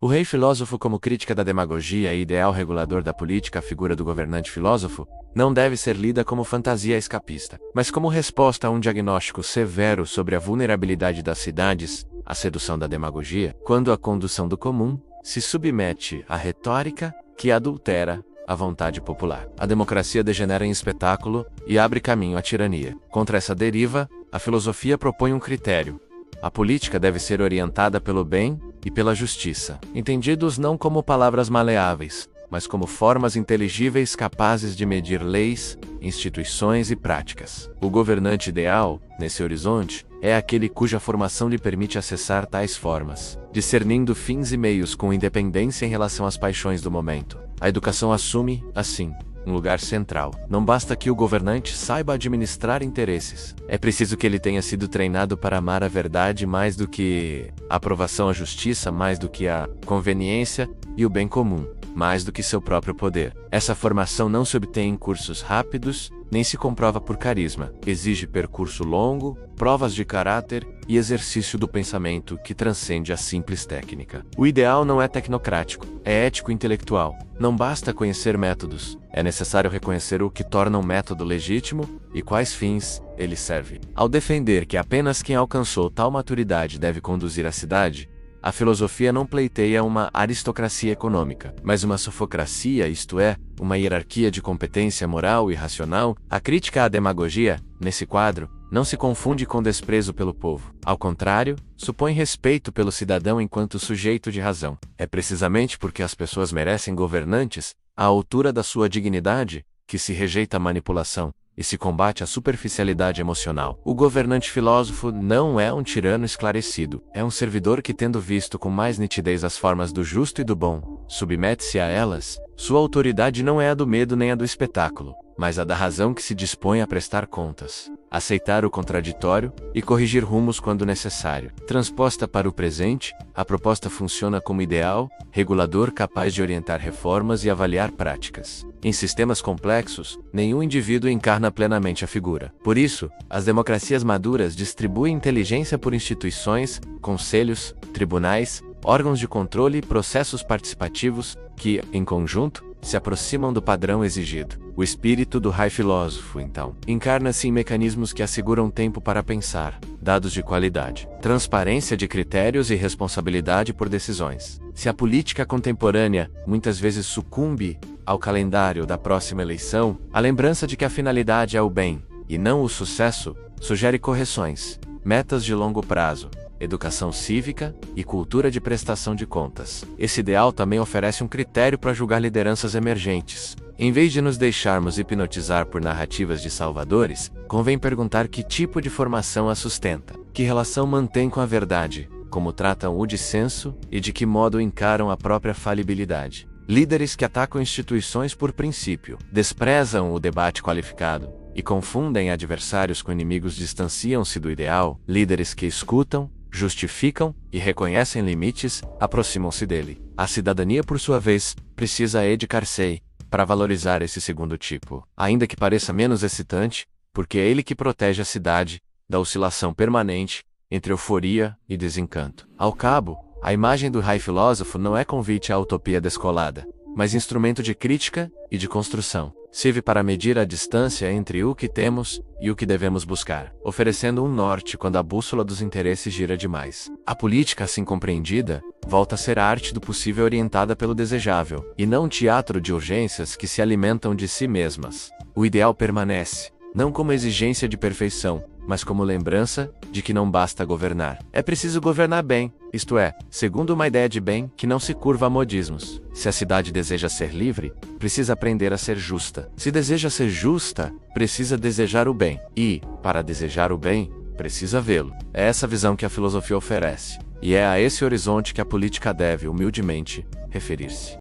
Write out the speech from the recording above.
O rei filósofo, como crítica da demagogia e ideal regulador da política, a figura do governante filósofo, não deve ser lida como fantasia escapista, mas como resposta a um diagnóstico severo sobre a vulnerabilidade das cidades, a sedução da demagogia, quando a condução do comum se submete à retórica que adultera a vontade popular. A democracia degenera em espetáculo e abre caminho à tirania. Contra essa deriva, a filosofia propõe um critério. A política deve ser orientada pelo bem e pela justiça, entendidos não como palavras maleáveis, mas como formas inteligíveis capazes de medir leis, instituições e práticas. O governante ideal, nesse horizonte, é aquele cuja formação lhe permite acessar tais formas, discernindo fins e meios com independência em relação às paixões do momento. A educação assume, assim, um lugar central. Não basta que o governante saiba administrar interesses. É preciso que ele tenha sido treinado para amar a verdade mais do que a aprovação à justiça, mais do que a conveniência e o bem comum, mais do que seu próprio poder. Essa formação não se obtém em cursos rápidos, nem se comprova por carisma. Exige percurso longo, provas de caráter e exercício do pensamento que transcende a simples técnica. O ideal não é tecnocrático, é ético-intelectual. Não basta conhecer métodos, é necessário reconhecer o que torna um método legítimo e quais fins ele serve. Ao defender que apenas quem alcançou tal maturidade deve conduzir a cidade, a filosofia não pleiteia uma aristocracia econômica, mas uma sofocracia, isto é, uma hierarquia de competência moral e racional. A crítica à demagogia, nesse quadro, não se confunde com desprezo pelo povo. Ao contrário, supõe respeito pelo cidadão enquanto sujeito de razão. É precisamente porque as pessoas merecem governantes, à altura da sua dignidade, que se rejeita a manipulação e se combate a superficialidade emocional. O governante filósofo não é um tirano esclarecido, é um servidor que, tendo visto com mais nitidez as formas do justo e do bom, submete-se a elas. Sua autoridade não é a do medo nem a do espetáculo, mas a da razão que se dispõe a prestar contas, aceitar o contraditório e corrigir rumos quando necessário. Transposta para o presente, a proposta funciona como ideal, regulador capaz de orientar reformas e avaliar práticas. Em sistemas complexos, nenhum indivíduo encarna plenamente a figura. Por isso, as democracias maduras distribuem inteligência por instituições, conselhos, tribunais, órgãos de controle e processos participativos que, em conjunto, se aproximam do padrão exigido. O espírito do high filósofo, então, encarna-se em mecanismos que asseguram tempo para pensar, dados de qualidade, transparência de critérios e responsabilidade por decisões. Se a política contemporânea muitas vezes sucumbe ao calendário da próxima eleição, a lembrança de que a finalidade é o bem, e não o sucesso, sugere correções, metas de longo prazo, educação cívica e cultura de prestação de contas. Esse ideal também oferece um critério para julgar lideranças emergentes. Em vez de nos deixarmos hipnotizar por narrativas de salvadores, convém perguntar que tipo de formação a sustenta, que relação mantém com a verdade, como tratam o dissenso e de que modo encaram a própria falibilidade. Líderes que atacam instituições por princípio, desprezam o debate qualificado e confundem adversários com inimigos distanciam-se do ideal. Líderes que escutam, justificam e reconhecem limites, aproximam-se dele. A cidadania, por sua vez, precisa educar-se para valorizar esse segundo tipo, ainda que pareça menos excitante, porque é ele que protege a cidade da oscilação permanente entre euforia e desencanto. Ao cabo, a imagem do high filósofo não é convite à utopia descolada, mas instrumento de crítica e de construção. Serve para medir a distância entre o que temos e o que devemos buscar, oferecendo um norte quando a bússola dos interesses gira demais. A política, assim compreendida, volta a ser a arte do possível orientada pelo desejável, e não um teatro de urgências que se alimentam de si mesmas. O ideal permanece, não como exigência de perfeição, mas como lembrança de que não basta governar. É preciso governar bem, isto é, segundo uma ideia de bem que não se curva a modismos. Se a cidade deseja ser livre, precisa aprender a ser justa. Se deseja ser justa, precisa desejar o bem. E, para desejar o bem, precisa vê-lo. É essa visão que a filosofia oferece. E é a esse horizonte que a política deve, humildemente, referir-se.